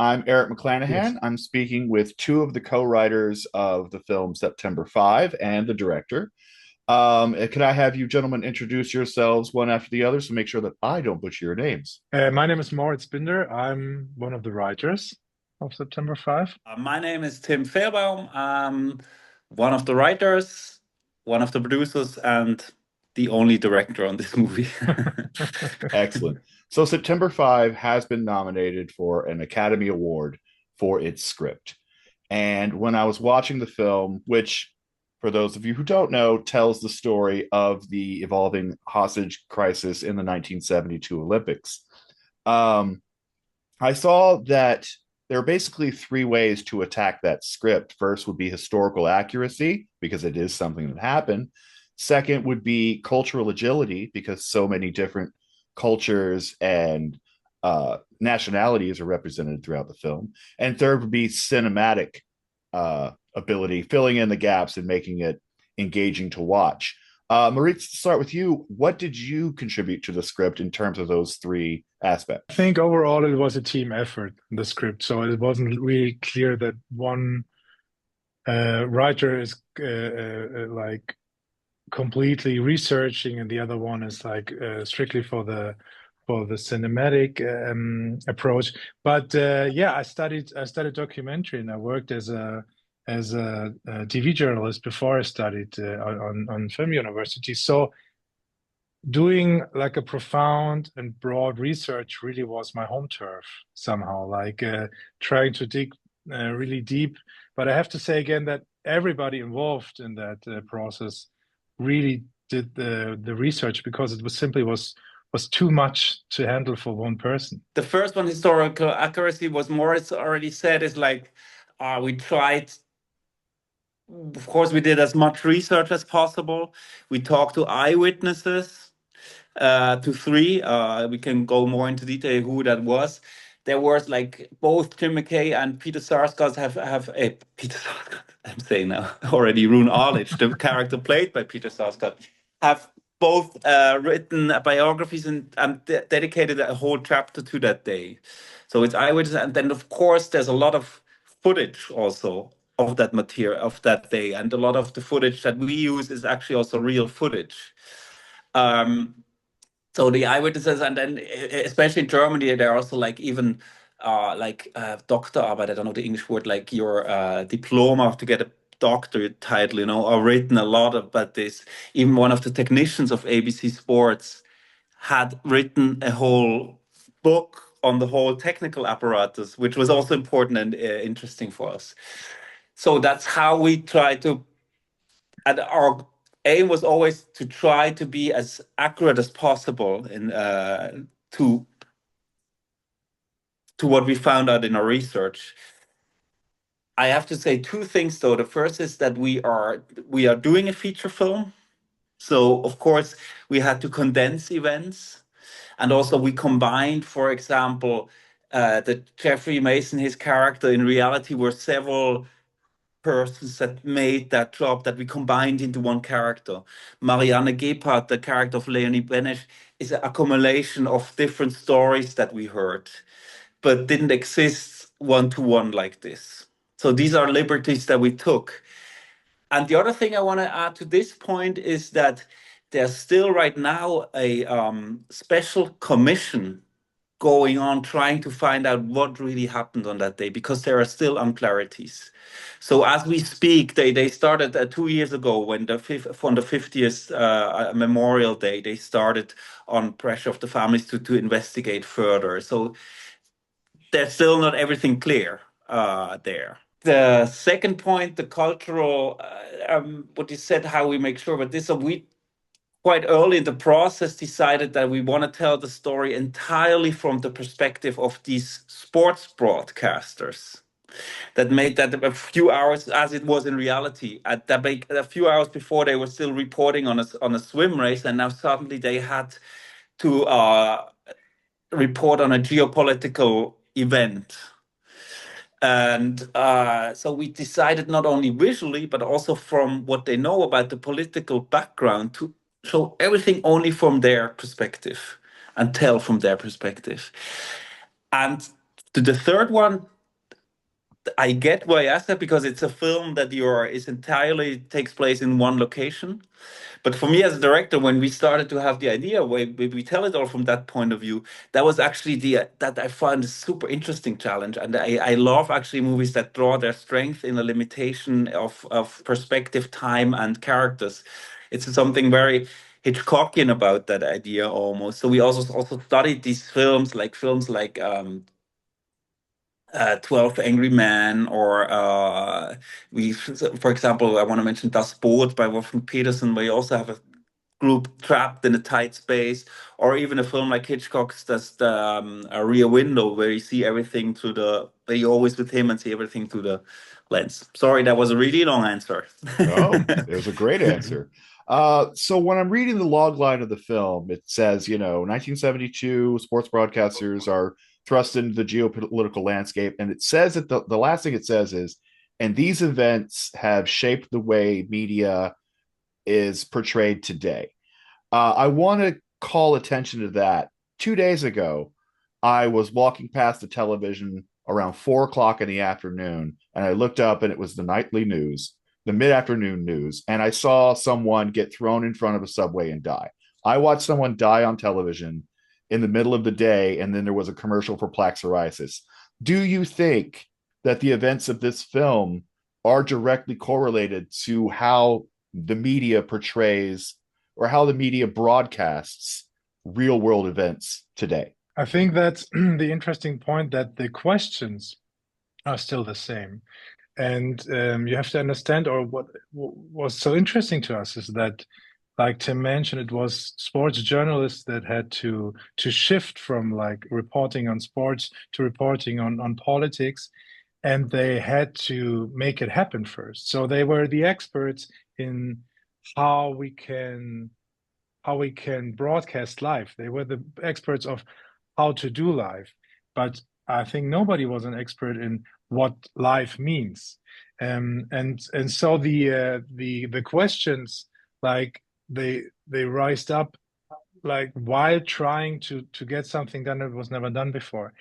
I'm Eric Yes. McClanahan. I'm speaking with two of the co-writers of the film September 5 and the director. Could I have you gentlemen introduce yourselves one after the other so make sure that I don't butcher your names? My name is Moritz Binder. I'm one of the writers of September 5. My name is Tim Fehlbaum. I'm one of the writers, one of the producers, and the only director on this movie. Excellent. So September 5 has been nominated for an Academy Award for its script. And when I was watching the film, which, for those of you who don't know, tells the story of the evolving hostage crisis in the 1972 Olympics, um, I saw that there are basically three ways to attack that script. First would be historical accuracy, because it is something that happened. Second would be cultural agility, because so many different cultures and nationalities are represented throughout the film. And third would be cinematic ability, filling in the gaps and making it engaging to watch. Moritz, to start with you, what did you contribute to the script in terms of those three I aspects? think overall it was a team effort, the script. So it wasn't really clear that one writer is like completely researching and the other one is like strictly for the cinematic approach. But yeah, I studied documentary and I worked as a TV journalist before I studied on film university. So doing like a profound and broad research really was my home turf somehow, like trying to dig really deep. But I have to say again that everybody involved in that process really did the research because it was simply was too much to handle for one person. The first one, historical accuracy, was Moritz already said, is like we tried. Of course, we did as much research as possible. We talked to eyewitnesses, to three. We can go more into detail who that was. There was like both Tim McKay and Peter Sarsgaard have a Peter Sarsgaard. I'm saying now already Rune Arledge, the character played by Peter Sarsgaard, have both written biographies and dedicated a whole chapter to that day. So it's eyewitness, and then of course there's a lot of footage also of that material of that day, and a lot of the footage that we use is actually also real footage. Um, so the eyewitnesses, and then especially in Germany, there are also like even Doktorarbeit, I don't know the English word, like your diploma to get a doctorate title, are written a lot about this. Even one of the technicians of ABC Sports had written a whole book on the whole technical apparatus, which was also important and interesting for us. So that's how we try to, and our aim was always to try to be as accurate as possible in to what we found out in our research. I have to say two things though. The first is that we are doing a feature film, so of course we had to condense events, and also we combined, for example, that Jeffrey Mason, his character in reality were several persons that made that job that we combined into one character. Marianne Gebhardt, the character of Leonie Benesch, is an accumulation of different stories that we heard, but didn't exist one to one like this. So these are liberties that we took. And the other thing I want to add to this point is that there's still right now a special commission going on trying to find out what really happened on that day because there are still unclarities. So as we speak, they started 2 years ago when on the 50th Memorial Day, they started on pressure of the families to investigate further. So there's still not everything clear there. The second point, the cultural, what you said, how we make sure, but this, we quite early in the process decided that we want to tell the story entirely from the perspective of these sports broadcasters that made that a few hours as it was in reality. At that a few hours before, they were still reporting on a swim race, and now suddenly they had to report on a geopolitical event. And so we decided not only visually, but also from what they know about the political background to show everything only from their perspective and tell from their perspective. And The third one, I get why you asked that, because it's a film that is entirely takes place in one location. But for me as a director, when we started to have the idea, we tell it all from that point of view, that was actually that I found a super interesting challenge. And I love actually movies that draw their strength in a limitation of perspective, time, and characters. It's something very Hitchcockian about that idea almost. So we also studied these films like 12 Angry Men, or for example, I want to mention Das Boot by Wolfgang Peterson, where you also have a group trapped in a tight space, or even a film like Hitchcock's a Rear Window, where you see everything where you're always with him and see everything through the lens. Sorry, that was a really long answer. No, it was a great answer. So when I'm reading the log line of the film, it says, 1972, sports broadcasters are thrust into the geopolitical landscape. And it says that the last thing it says is, and these events have shaped the way media is portrayed today. I want to call attention to that. 2 days ago, I was walking past the television around 4 o'clock in the afternoon, and I looked up, and it was the nightly news, the mid afternoon news, and I saw someone get thrown in front of a subway and die. I watched someone die on television in the middle of the day, and then there was a commercial for plaque psoriasis. Do you think that the events of this film are directly correlated to how the media portrays or how the media broadcasts real world events today? I think that's the interesting point, that the questions are still the same. And you have to understand, or what was so interesting to us is that, like Tim mentioned, it was sports journalists that had to shift from like reporting on sports to reporting on politics, and they had to make it happen first. So they were the experts in how we can broadcast live. They were the experts of how to do live. But I think nobody was an expert in what live means. And so the questions, like they rised up like while trying to get something done that was never done before.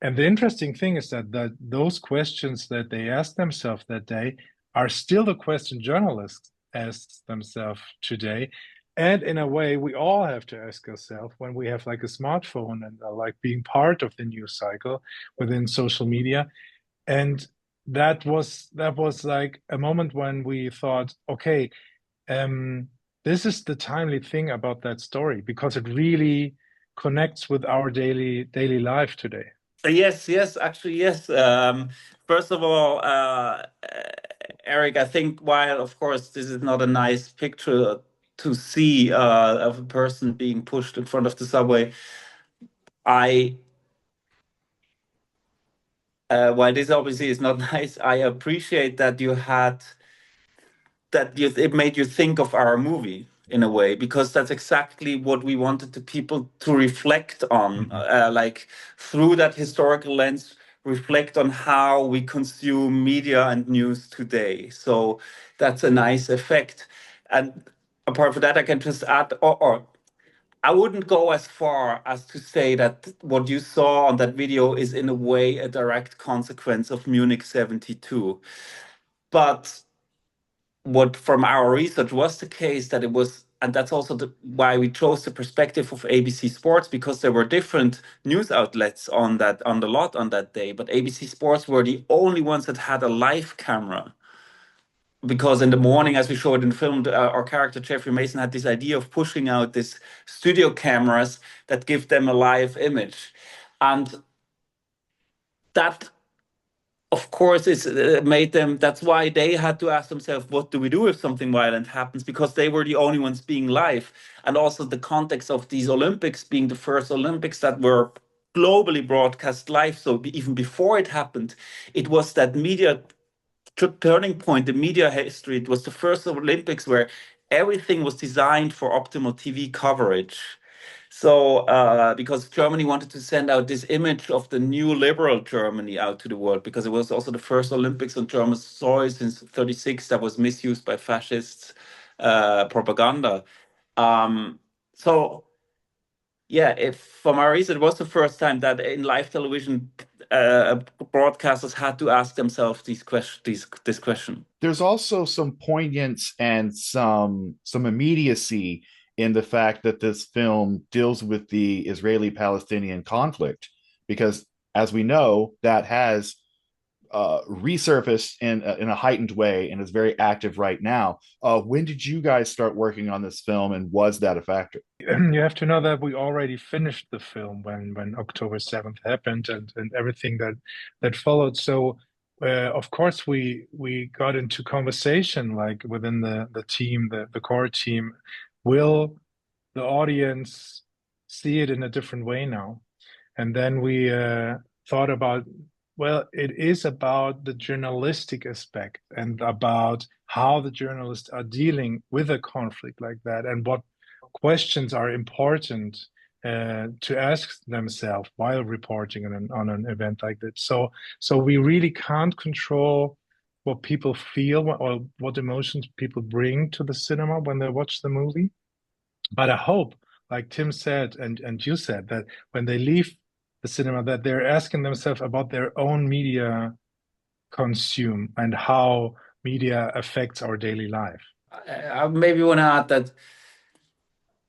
And the interesting thing is that those questions that they asked themselves that day are still the question journalists ask themselves today. And in a way, we all have to ask ourselves when we have like a smartphone and are like being part of the news cycle within social media. And that was like a moment when we thought, okay, this is the timely thing about that story, because it really connects with our daily life today. Yes, actually, yes. First of all, Eric, I think while, of course, this is not a nice picture to see of a person being pushed in front of the subway, I, while this obviously is not nice, I appreciate that it made you think of our movie in a way, because that's exactly what we wanted the people to reflect on, like through that historical lens, reflect on how we consume media and news today. So that's a nice effect. And apart from that, I can just add, or I wouldn't go as far as to say that what you saw on that video is in a way a direct consequence of Munich 72. But what from our research was the case, that it was, and that's also why we chose the perspective of ABC Sports, because there were different news outlets on the lot on that day, but ABC Sports were the only ones that had a live camera, because in the morning, as we showed in the film, our character Jeffrey Mason had this idea of pushing out these studio cameras that give them a live image, and that, of course, it's made them. That's why they had to ask themselves, what do we do if something violent happens? Because they were the only ones being live. And also the context of these Olympics being the first Olympics that were globally broadcast live. So even before it happened, it was that media turning point, the media history. It was the first Olympics where everything was designed for optimal TV coverage. So, because Germany wanted to send out this image of the new liberal Germany out to the world, because it was also the first Olympics on German soil since '36 that was misused by fascist propaganda. So, yeah, if from our research, it was the first time that in live television broadcasters had to ask themselves this question. There's also some poignance and some immediacy in the fact that this film deals with the Israeli-Palestinian conflict, because as we know, that has resurfaced in a heightened way and is very active right now. When did you guys start working on this film, and was that a factor? You have to know that we already finished the film when October 7th happened and everything that followed. So of course we got into conversation like within the team, the core team. Will the audience see it in a different way now? And then we thought about, well, it is about the journalistic aspect and about how the journalists are dealing with a conflict like that and what questions are important to ask themselves while reporting on an event like that. So we really can't control what people feel or what emotions people bring to the cinema when they watch the movie. But I hope, like Tim said and you said, that when they leave the cinema, that they're asking themselves about their own media consume and how media affects our daily life. I maybe want to add that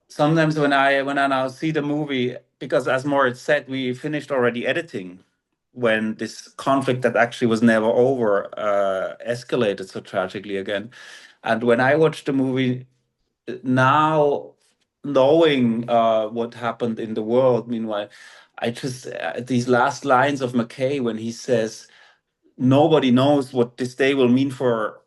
sometimes when I now see the movie, because as Moritz said, we finished already editing when this conflict that actually was never over escalated so tragically again. And when I watch the movie now, knowing what happened in the world, meanwhile, I just these last lines of McKay when he says, "Nobody knows what this day will mean for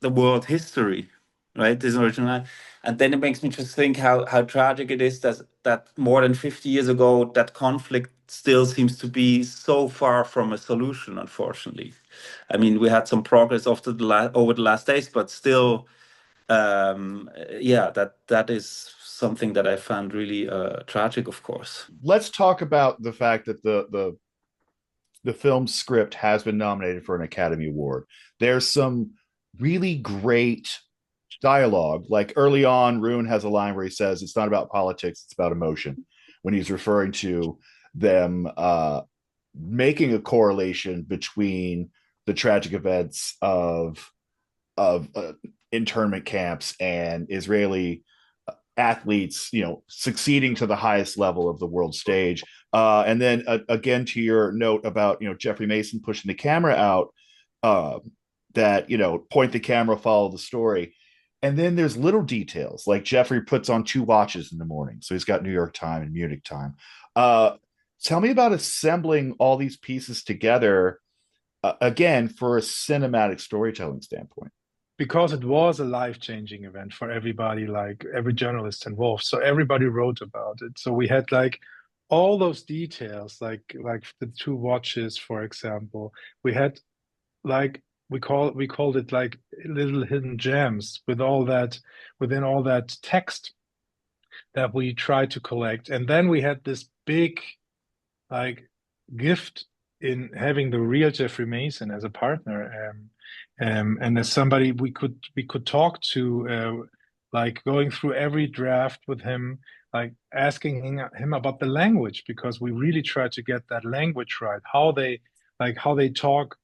the world history," right? This original line. And then it makes me just think how tragic it is that more than 50 years ago, that conflict still seems to be so far from a solution, unfortunately. I mean, we had some progress over the last days, but still, yeah, that is something that I found really tragic, of course. Let's talk about the fact that the film's script has been nominated for an Academy Award. There's some really great dialogue. Like early on, Rune has a line where he says, "It's not about politics, it's about emotion," when he's referring to them making a correlation between the tragic events of internment camps and Israeli athletes, succeeding to the highest level of the world stage. And then again, to your note about, Jeffrey Mason pushing the camera out, that, point the camera, follow the story. And then there's little details like Jeffrey puts on two watches in the morning. So he's got New York time and Munich time. Tell me about assembling all these pieces together, again, for a cinematic storytelling standpoint. Because it was a life-changing event for everybody, like every journalist involved. So everybody wrote about it. So we had like all those details, like the two watches, for example. We had like we called it like little hidden gems with all that within all that text that we tried to collect. And then we had this big like gift in having the real Jeffrey Mason as a partner. And as somebody we could talk to, like going through every draft with him, like asking him about the language, because we really tried to get that language right, how they talk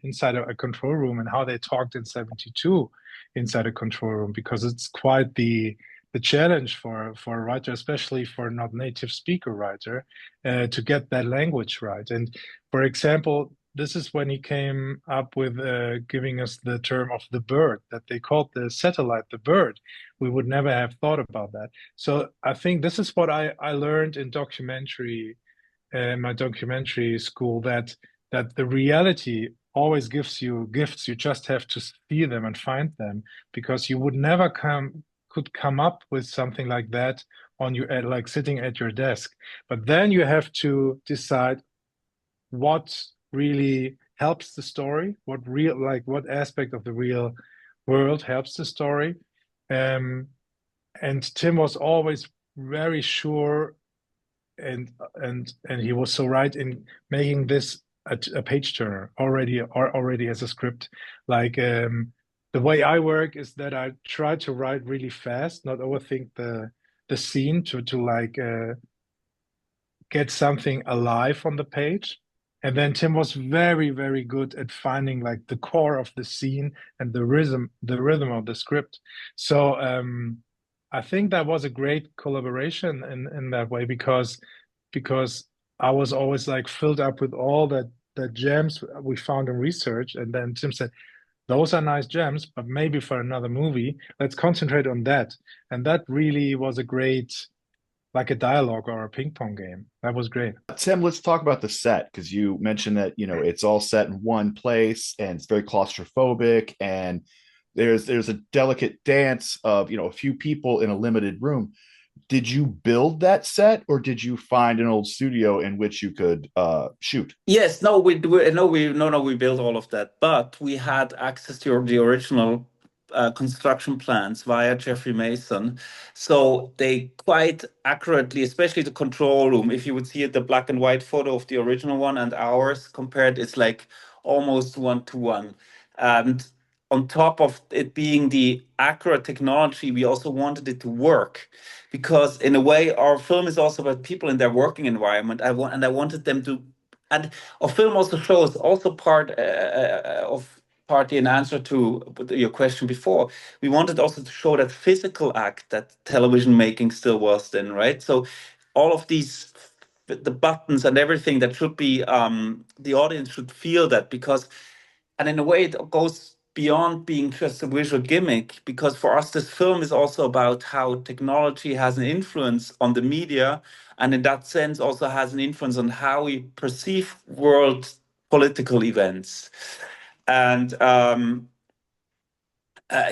inside a control room and how they talked in 72 inside a control room, because it's quite the challenge for a writer, especially for a not native speaker writer, to get that language right. And for example, this is when he came up with giving us the term of the bird, that they called the satellite the bird. We would never have thought about that. So I think this is what I learned in my documentary school, that the reality always gives you gifts. You just have to see them and find them, because you would never could come up with something like that on your like sitting at your desk. But then you have to decide what really helps the story, what aspect of the real world helps the story. And Tim was always very sure, and he was so right in making this a page turner already as a script. Like the way I work is that I try to write really fast, not overthink the scene, to like get something alive on the page. And then Tim was very, very good at finding like the core of the scene and the rhythm of the script. So I think that was a great collaboration in that way because I was always like filled up with all the gems we found in research, and then Tim said, "Those are nice gems, but maybe for another movie, let's concentrate on that." And that really was a great, like a dialogue or a ping pong game. That was great. Tim, let's talk about the set because you mentioned that it's all set in one place and it's very claustrophobic, and there's a delicate dance of a few people in a limited room. Did you build that set, or did you find an old studio in which you could shoot? Yes, no, we no, we built all of that, but we had access to the original construction plans via Jeffrey Mason. So they quite accurately, especially the control room, if you would see it, the black and white photo of the original one and ours compared, it's like almost 1-to-1. And on top of it being the accurate technology, we also wanted it to work because in a way our film is also about people in their working environment. I wanted them to, and our film also shows also part of partly an answer to your question before. We wanted also to show that physical act that television making still was then, right? So all of these, the buttons and everything that should be, the audience should feel that because, and in a way it goes beyond being just a visual gimmick, because for us this film is also about how technology has an influence on the media, and in that sense also has an influence on how we perceive world political events. And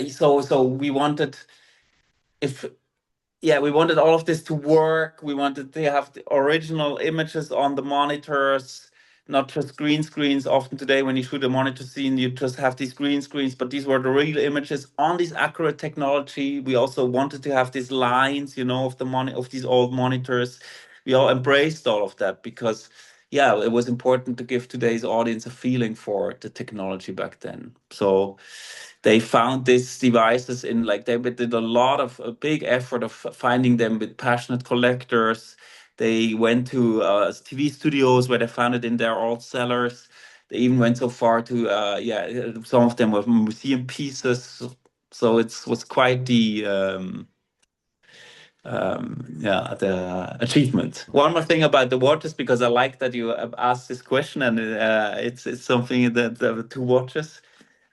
so we wanted, if yeah, we wanted all of this to work. We wanted to have the original images on the monitors, not just green screens. Often today, when you shoot a monitor scene, you just have these green screens, but these were the real images on this accurate technology. We also wanted to have these lines, of of these old monitors. We all embraced all of that because, yeah, it was important to give today's audience a feeling for the technology back then. So they found these devices in, like, they did a big effort of finding them with passionate collectors. They went to TV studios where they found it in their old cellars. They even went so far to some of them were museum pieces. So it was quite the achievement. One more thing about the watches, because I like that you asked this question, and it's something that the two watches,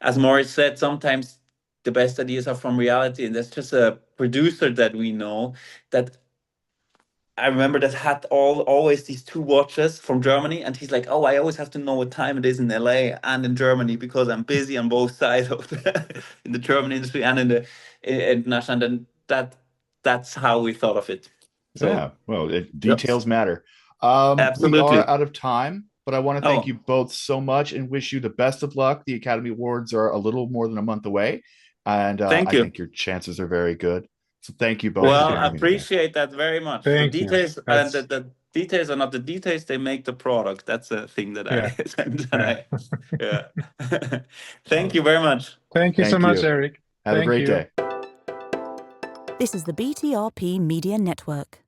as Moritz said, sometimes the best ideas are from reality, and there's just a producer that we know that I remember that had always these two watches from Germany, and he's like, "Oh, I always have to know what time it is in LA and in Germany because I'm busy on both sides of in the German industry and in the international." And that's how we thought of it. So Yeah, well, yes, details matter. We are absolutely. out of time, but I want to thank Oh, you both so much and wish you the best of luck. The Academy Awards are a little more than a month away, and thank I you. think your chances are very good. So thank you both for Well, I joining me today. appreciate that very much. The Thank you. details and That's the details are not the details; they make the product. That's a thing that I yeah, that yeah. I yeah. All Thank right. you very much. Thank you so Thank much, you. Eric. Have a Thank great you. day. This is the BTRP Media Network.